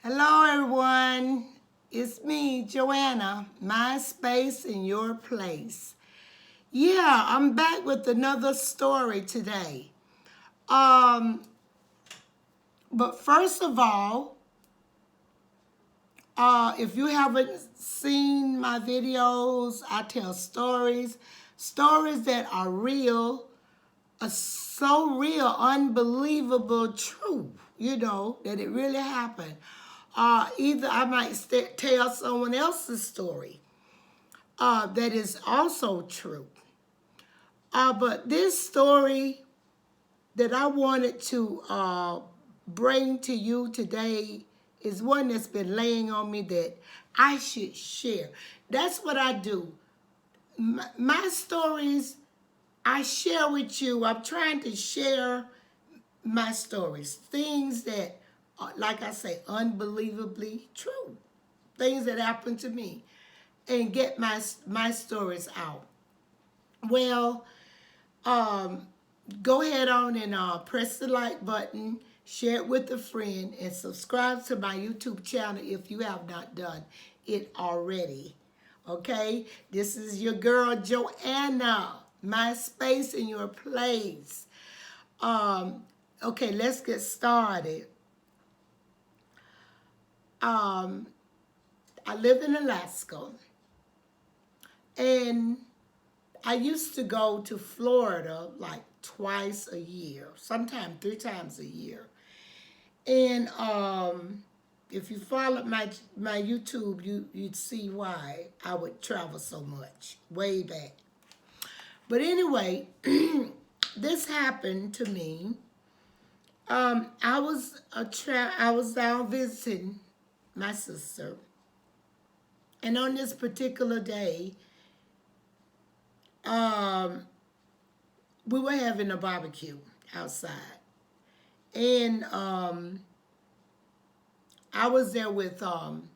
Hello, everyone. It's me, Joanna, MySpace in your place. Yeah, I'm back with another story today. Um, but first of all, if you haven't seen my videos, I tell stories that are real, so real, unbelievable, true, that it really happened. Either I might tell someone else's story that is also true. But this story that I wanted to bring to you today is one that's been laying on me that I should share. That's what I do. My stories, I share with you. I'm trying to share my stories, things that, like I say, unbelievably true, things that happened to me, and get my stories out. Well, go ahead on and press the like button, share it with a friend, and subscribe to my YouTube channel if you have not done it already. Okay, this is your girl Joanna, MySpace in your place. Okay, let's get started. I live in Alaska, and I used to go to Florida like twice a year, sometimes 3 times a year. And if you followed my YouTube, you'd see why I would travel so much way back. But anyway, this happened to me. I was down visiting my sister, and on this particular day, we were having a barbecue outside, and I was there with some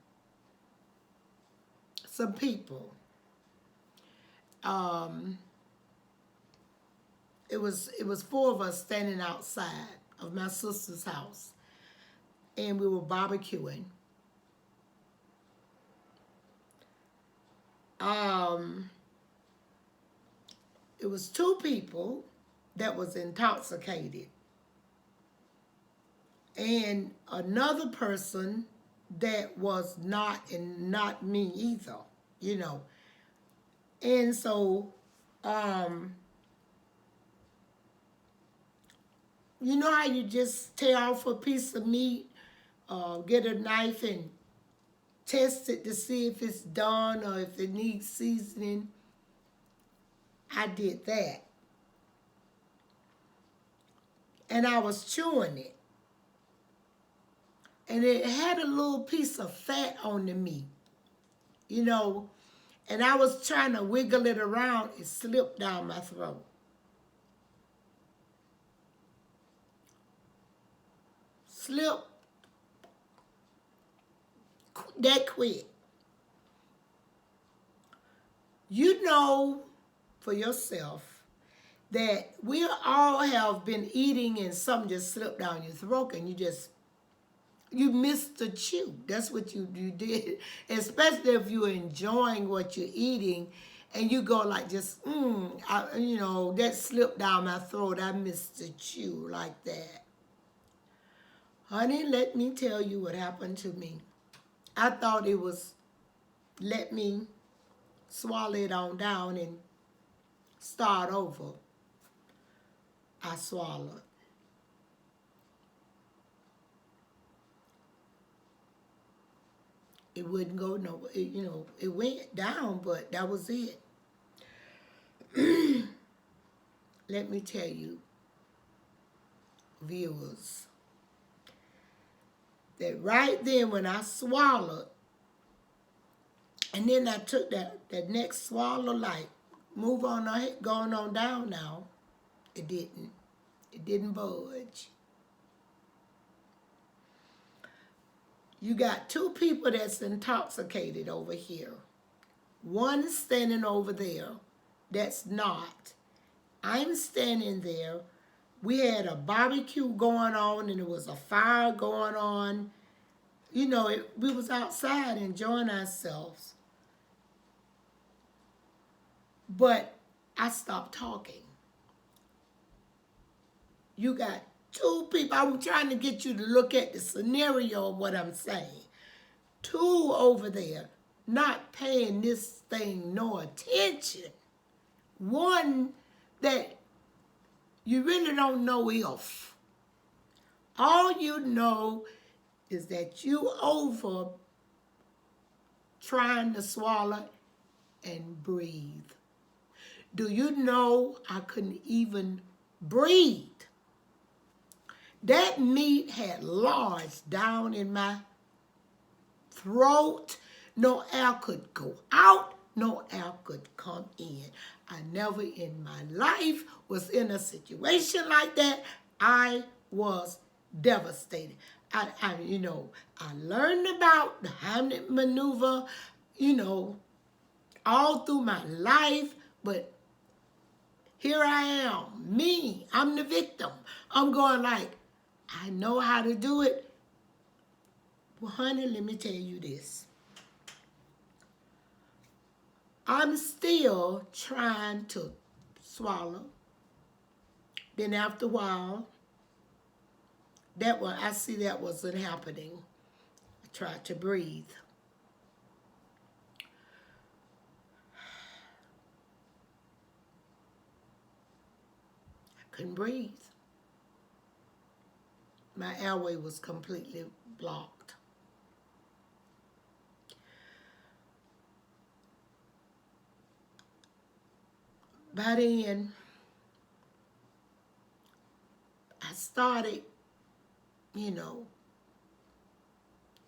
people. It was 4 of us standing outside of my sister's house, and we were barbecuing. It was 2 people that was intoxicated, and another person that was not, and not me either. And so, you know how you just tear off a piece of meat, get a knife and test it to see if it's done or if it needs seasoning? I did that. And I was chewing it. And it had a little piece of fat on the meat, and I was trying to wiggle it around. It slipped down my throat. Slipped that quick. You know for yourself that we all have been eating and something just slipped down your throat and you missed the chew. That's what you did. Especially if you're enjoying what you're eating and you go like just, that slipped down my throat. I missed the chew like that. Honey, let me tell you what happened to me. I thought it was let me swallow it on down and start over. I swallowed. It wouldn't go nowhere. It went down, but that was it. Let me tell you, viewers, that right then when I swallowed, and then I took that next swallow, like, move on ahead, going on down now, it didn't budge. You got 2 people that's intoxicated over here. One is standing over there that's not. I'm standing there. We had a barbecue going on, and there was a fire going on. we was outside enjoying ourselves, but I stopped talking. You got two people. I'm trying to get you to look at the scenario of what I'm saying. Two over there not paying this thing no attention. One that you really don't know if. All you know is that you over trying to swallow and breathe. Do you know I couldn't even breathe? That meat had lodged down in my throat. No air could go out, no air could come in. I never in my life was in a situation like that. I was devastated. I learned about the Heimlich maneuver, all through my life, but here I am, me, I'm the victim. I'm going like, I know how to do it. Well, honey, let me tell you this. I'm still trying to swallow. Then after a while, I see that wasn't happening. I tried to breathe. I couldn't breathe. My airway was completely blocked. By then, I started,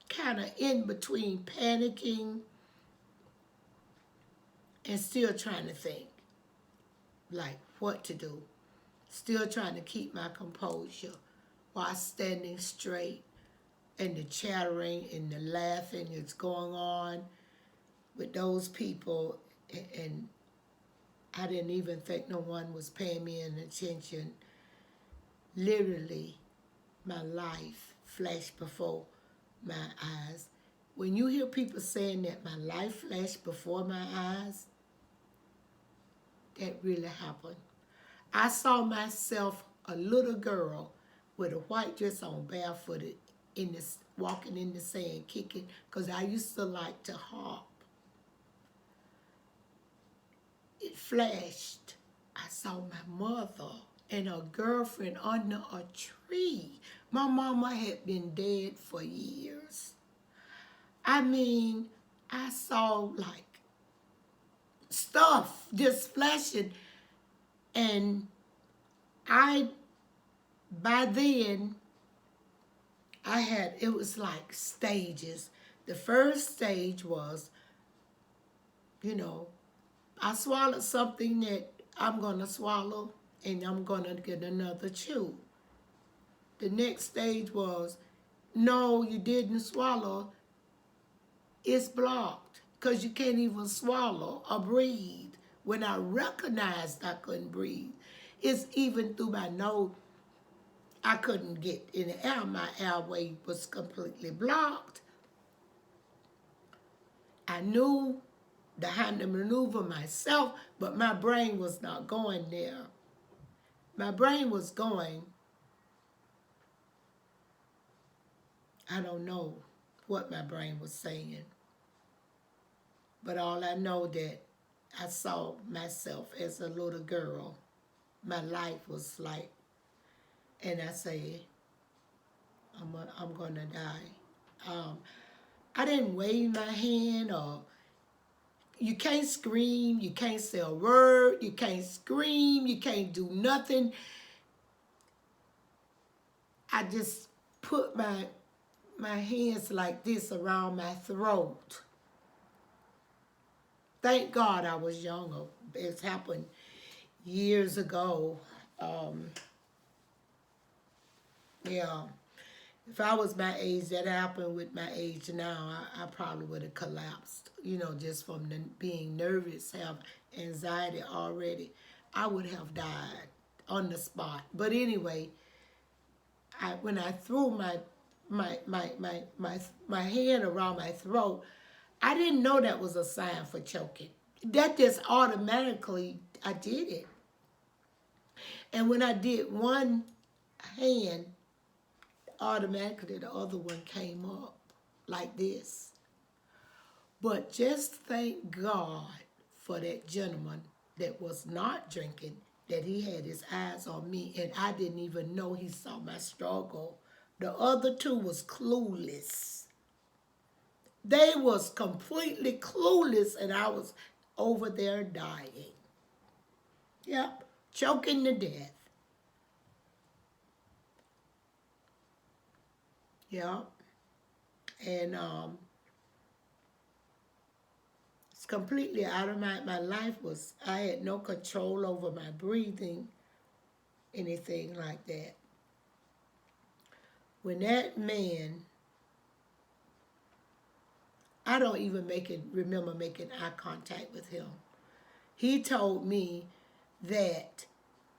kind of in between panicking and still trying to think, like what to do. Still trying to keep my composure while standing straight, and the chattering and the laughing is going on with those people, and I didn't even think no one was paying me any attention. Literally, my life flashed before my eyes. When you hear people saying that my life flashed before my eyes, that really happened. I saw myself, a little girl with a white dress on, barefooted, walking in the sand, kicking, because I used to like to harp. It flashed. I saw my mother and her girlfriend under a tree. My mama had been dead for years. I mean, I saw like stuff just flashing, and by then, it was like stages. The first stage was, I swallowed something that I'm going to swallow, and I'm going to get another chew. The next stage was, no, you didn't swallow. It's blocked because you can't even swallow or breathe. When I recognized I couldn't breathe, it's even through my nose. I couldn't get any air. My airway was completely blocked. I knew the Heimlich maneuver myself, but my brain was not going there. My brain was going, I don't know what my brain was saying. But all I know that I saw myself as a little girl. My life was like, and I said, I'm going to die. I didn't wave my hand, or you can't scream, you can't say a word, you can't scream, you can't do nothing. I just put my hands like this around my throat. Thank God I was younger. It's happened years ago. Yeah. If I was my age, that happened with my age now, I probably would have collapsed, just from being nervous, have anxiety already. I would have died on the spot. But anyway, when I threw my hand around my throat, I didn't know that was a sign for choking. That just automatically, I did it. And when I did one hand, automatically the other one came up like this. But just thank God for that gentleman that was not drinking, that he had his eyes on me, and I didn't even know he saw my struggle. The other two was clueless. They was completely clueless, and I was over there dying. Yep, choking to death. Yep. And it's completely out of my life was, I had no control over my breathing, anything like that. When that man, I don't even remember making eye contact with him. He told me that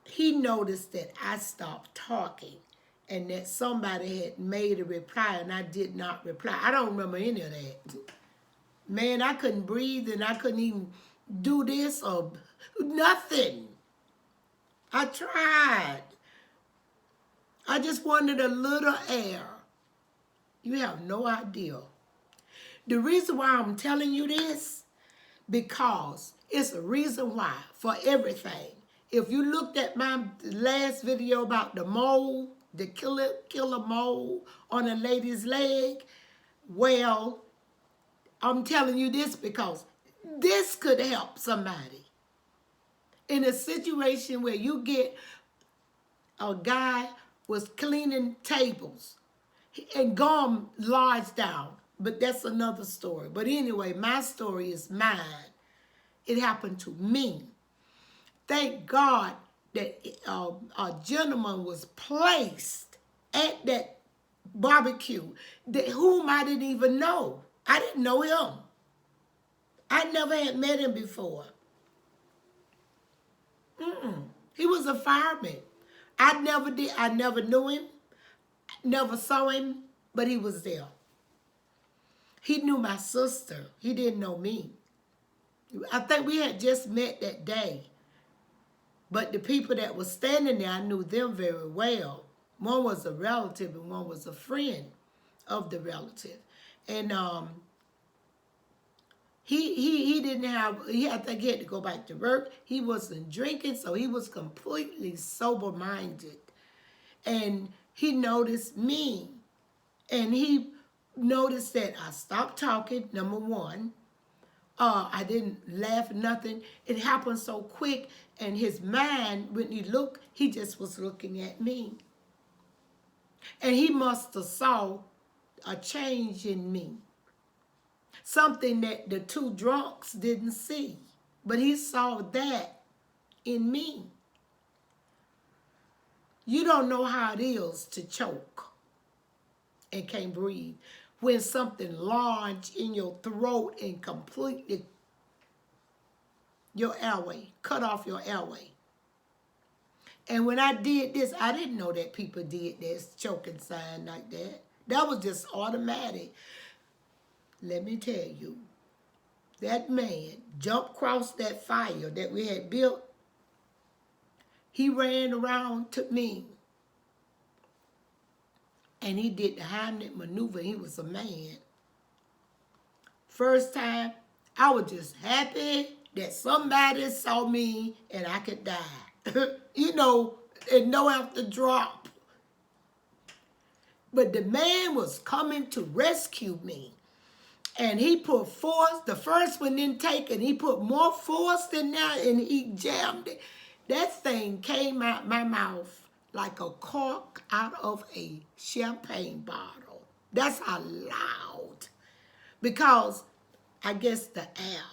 he noticed that I stopped talking and that somebody had made a reply and I did not reply. I don't remember any of that. Man, I couldn't breathe and I couldn't even do this or nothing. I tried. I just wanted a little air. You have no idea. The reason why I'm telling you this, because it's a reason why for everything. If you looked at my last video about the mole, the killer mole on a lady's leg, well, I'm telling you this because this could help somebody. In a situation where you get a guy was cleaning tables and gum lodged down, but that's another story. But anyway, my story is mine. It happened to me. Thank God that a gentleman was placed at that barbecue whom I didn't even know. I didn't know him. I never had met him before. He was a fireman. I never knew him, never saw him, but he was there. He knew my sister. He didn't know me. I think we had just met that day. But the people that were standing there, I knew them very well. One was a relative and one was a friend of the relative. And he didn't have, I think he had to go back to work. He wasn't drinking, so he was completely sober-minded. And he noticed me. And he noticed that I stopped talking, number one. I didn't laugh, nothing. It happened so quick, and his mind, when he looked, he just was looking at me. And he must have saw a change in me. Something that the two drunks didn't see. But he saw that in me. You don't know how it is to choke and can't breathe. When something lodged in your throat and completely your airway, cut off your airway. And when I did this, I didn't know that people did this choking sign like that. That was just automatic. Let me tell you, that man jumped across that fire that we had built. He ran around to me. And he did the Heimlich maneuver. He was a man. First time, I was just happy that somebody saw me and I could die. You know, and no after drop. But the man was coming to rescue me. And he put force. The first one didn't take it. He put more force in there and he jammed it. That thing came out my mouth like a cork out of a champagne bottle. That's how loud. Because I guess the air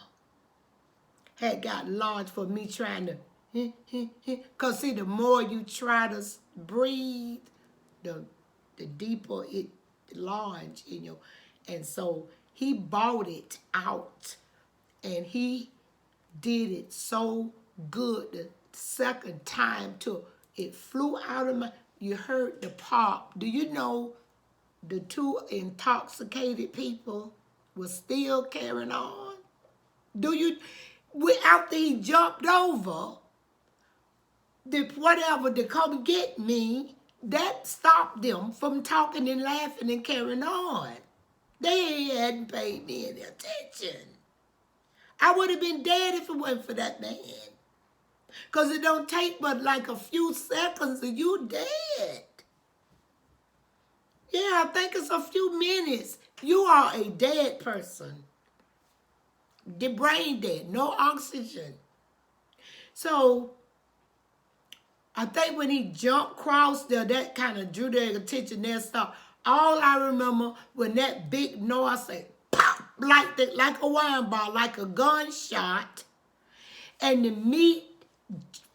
had got large for me trying to, because see, the more you try to breathe, the deeper it lodge in you. And so he bought it out and he did it so good the second time till it flew out of my, you heard the pop. Do you know the two intoxicated people were still carrying on? After he jumped over, whatever to come get me, that stopped them from talking and laughing and carrying on. They hadn't paid me any attention. I would have been dead if it wasn't for that man. Because it don't take but like a few seconds and you dead. Yeah, I think it's a few minutes. You are a dead person. The brain dead, no oxygen. So, I think when he jumped across there, that kind of drew their attention. Their stuff. All I remember when that big noise said pop, like a wine ball, like a gunshot, and the meat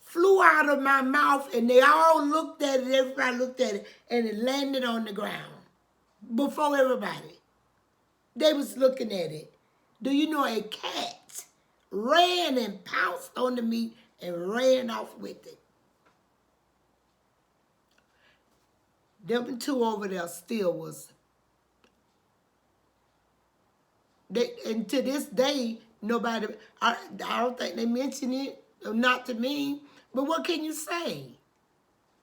flew out of my mouth, and they all looked at it. Everybody looked at it, and it landed on the ground before everybody. They was looking at it. Do you know a cat ran and pounced on the meat and ran off with it? Them two over there still was. And to this day, nobody, I don't think they mention it, not to me. But what can you say?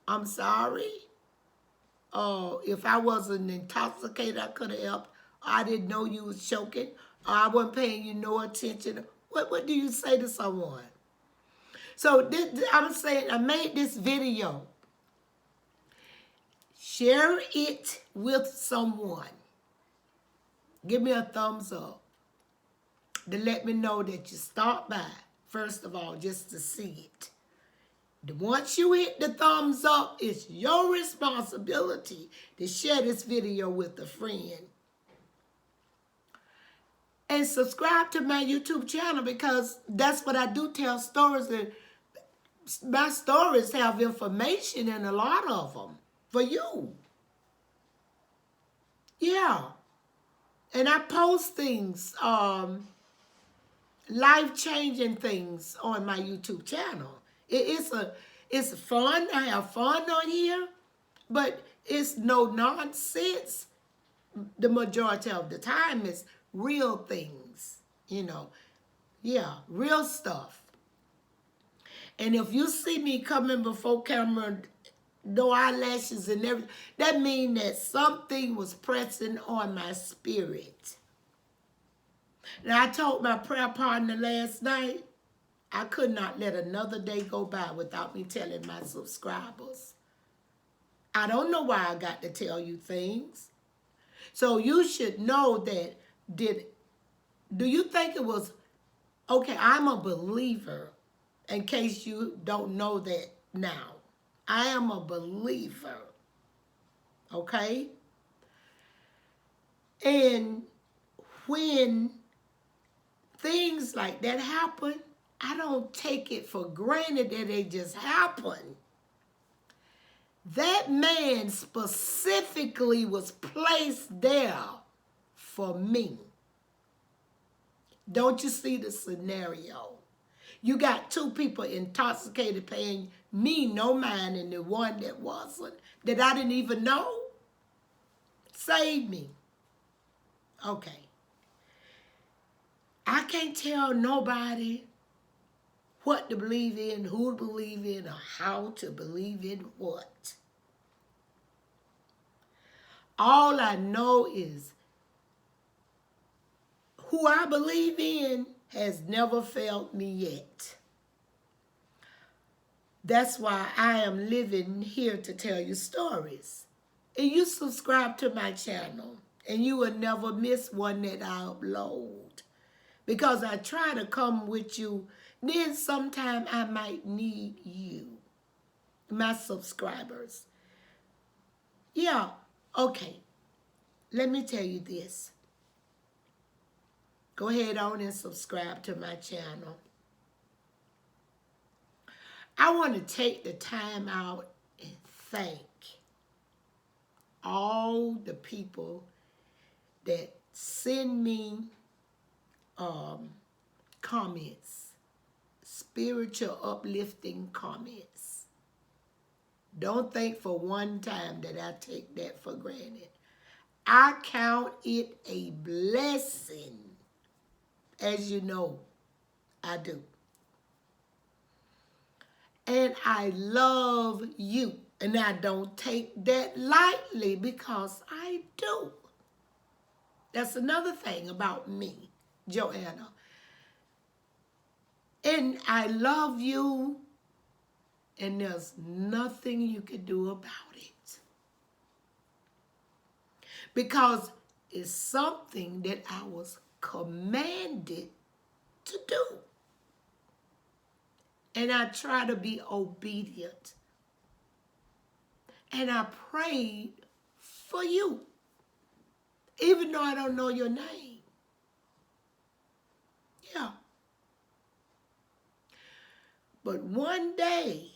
I'm sorry. If I wasn't intoxicated, I could have helped. I didn't know you was choking. Or I wasn't paying you no attention. What do you say to someone? So I'm saying I made this video. Share it with someone. Give me a thumbs up to let me know that you stopped by, first of all, just to see it. Once you hit the thumbs up, it's your responsibility to share this video with a friend. And subscribe to my YouTube channel, because that's what I do, tell stories. And my stories have information in a lot of them for you. Yeah. And I post things, life-changing things on my YouTube channel. It's fun. I have fun on here, but it's no nonsense. The majority of the time it's real things, you know. Yeah, real stuff. And if you see me coming before camera, no eyelashes and everything, that means that something was pressing on my spirit. Now, I told my prayer partner last night, I could not let another day go by without me telling my subscribers. I don't know why I got to tell you things. So you should know that, do you think it was, okay, I'm a believer, in case you don't know that now. I am a believer, okay? And when things like that happen, I don't take it for granted that they just happen. That man specifically was placed there for me. Don't you see the scenario? You got two people intoxicated paying me no mind, and the one that wasn't, that I didn't even know, saved me. Okay. I can't tell nobody what to believe in, who to believe in, or how to believe in what. All I know is who I believe in has never failed me yet. That's why I am living here to tell you stories. And you subscribe to my channel, and you will never miss one that I upload. Because I try to come with you. Then sometime I might need you, my subscribers. Yeah, okay. Let me tell you this. Go ahead on and subscribe to my channel. I want to take the time out and thank all the people that send me comments, spiritual uplifting comments. Don't think for one time that I take that for granted. I count it a blessing, as you know I do. And I love you. And I don't take that lightly because I do. That's another thing about me, Joanna. And I love you, and there's nothing you can do about it. Because it's something that I was commanded to do. And I try to be obedient. And I prayed for you, even though I don't know your name. Yeah. But one day,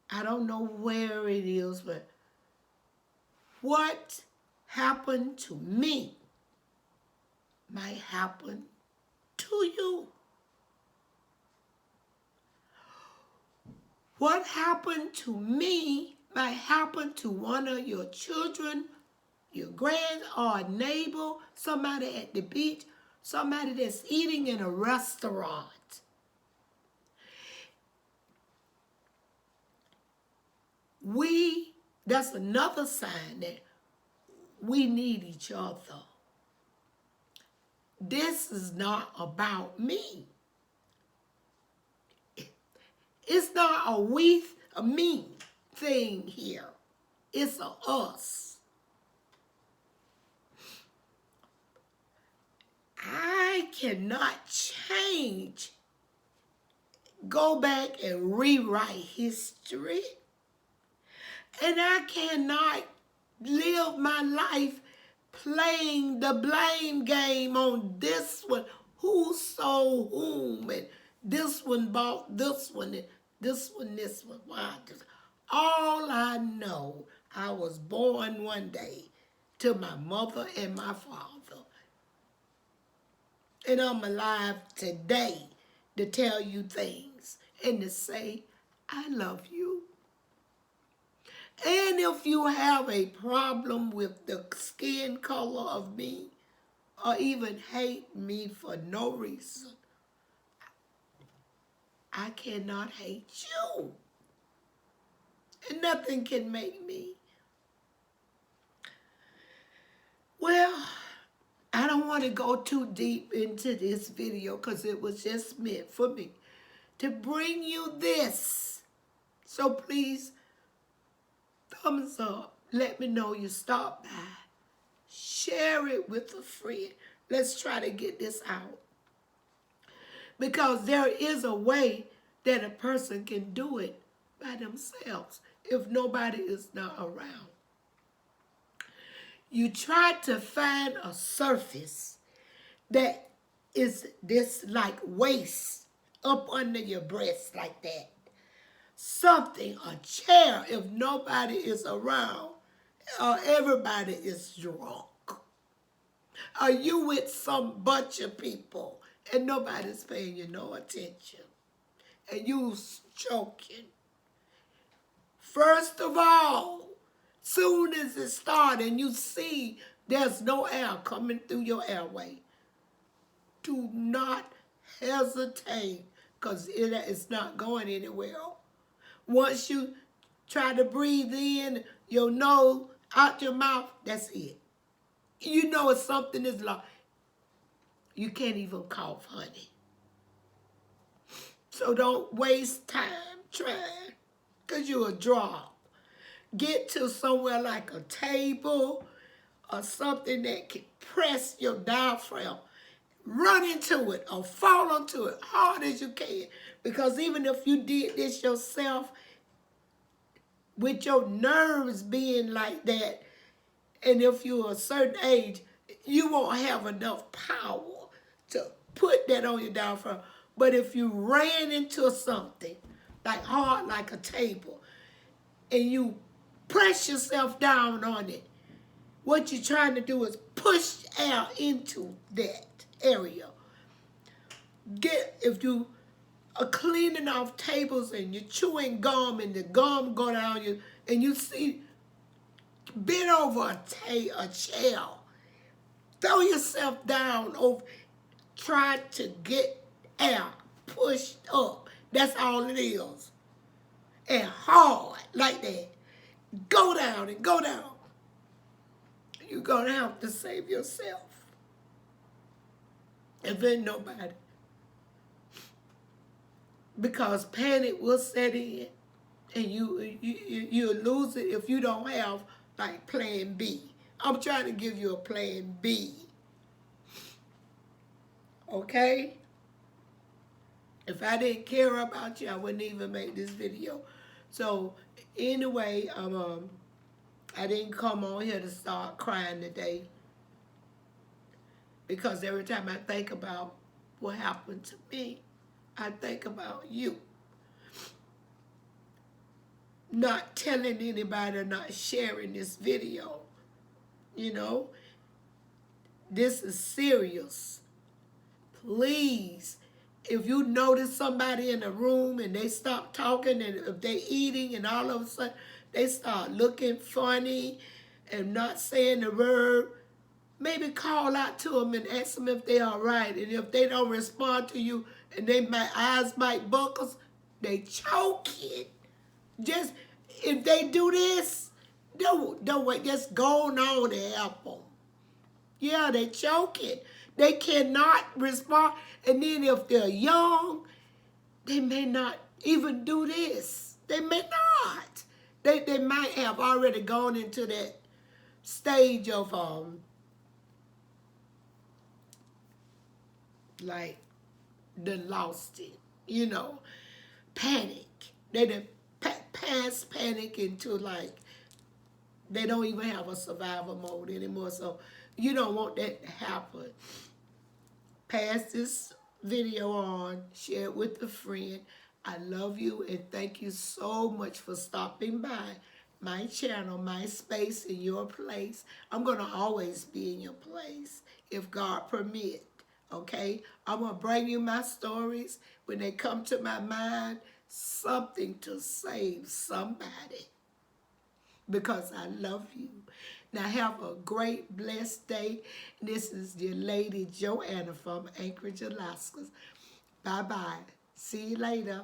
I don't know where it is, but what happened to me might happen to you. What happened to me might happen to one of your children, your grand or a neighbor, somebody at the beach, somebody that's eating in a restaurant. That's another sign that we need each other. This is not about me. It's not a me thing here. It's a us. I cannot change, go back and rewrite history. And I cannot live my life playing the blame game on this one. Who sold whom? And this one bought this one. And this one. Why? All I know, I was born one day to my mother and my father. And I'm alive today to tell you things and to say, I love you. And if you have a problem with the skin color of me, or even hate me for no reason, I cannot hate you. And nothing can make me. Well, I don't want to go too deep into this video because it was just meant for me to bring you this. So please, thumbs up. Let me know you stopped by. Share it with a friend. Let's try to get this out. Because there is a way that a person can do it by themselves if nobody is not around. You try to find a surface that is this like waist up under your breast like that. Something, a chair, if nobody is around, or everybody is drunk. Are you with some bunch of people and nobody's paying you no attention? And you joking. First of all, soon as it starts and you see there's no air coming through your airway, do not hesitate because it's not going anywhere. Once you try to breathe in your nose, out your mouth, that's it. You know if something is lost. You can't even cough, honey. So don't waste time trying because you'll drop. Get to somewhere like a table or something that can press your diaphragm. Run into it or fall onto it hard as you can. Because even if you did this yourself, with your nerves being like that, and if you're a certain age, you won't have enough power to put that on your diaphragm. But if you ran into something, like hard like a table, and you press yourself down on it, what you're trying to do is push air into that area. If you are cleaning off tables and you're chewing gum and the gum go down you, and you see bent over a chair throw yourself down over, try to get air pushed up. That's all it is. And hard, like that. Go down and go down. You're going to have to save yourself. If ain't nobody. Because panic will set in. And you'll lose it if you don't have, like, plan B. I'm trying to give you a plan B. Okay? If I didn't care about you, I wouldn't even make this video. So, anyway, I didn't come on here to start crying today. Because every time I think about what happened to me, I think about you. Not telling anybody, not sharing this video. You know, this is serious. Please, if you notice somebody in a room and they stop talking, and if they eating and all of a sudden they start looking funny and not saying the word, maybe call out to them and ask them if they all right. And if they don't respond to you and my eyes might buckle, they choking. Just, if they do this, don't wait, just go on and help them. Yeah, they choking. They cannot respond. And then if they're young, they may not even do this. They may not. They might have already gone into that stage of, like, done lost it, you know, panic. They done pass panic into, like, they don't even have a survival mode anymore. So you don't want that to happen. Pass this video on, share it with a friend. I love you and thank you so much for stopping by my channel, MySpace, in your place. I'm going to always be in your place if God permit, okay? I'm going to bring you my stories when they come to my mind, something to save somebody, because I love you. Now have a great, blessed day. This is your lady Joanna from Anchorage, Alaska. Bye-bye. See you later.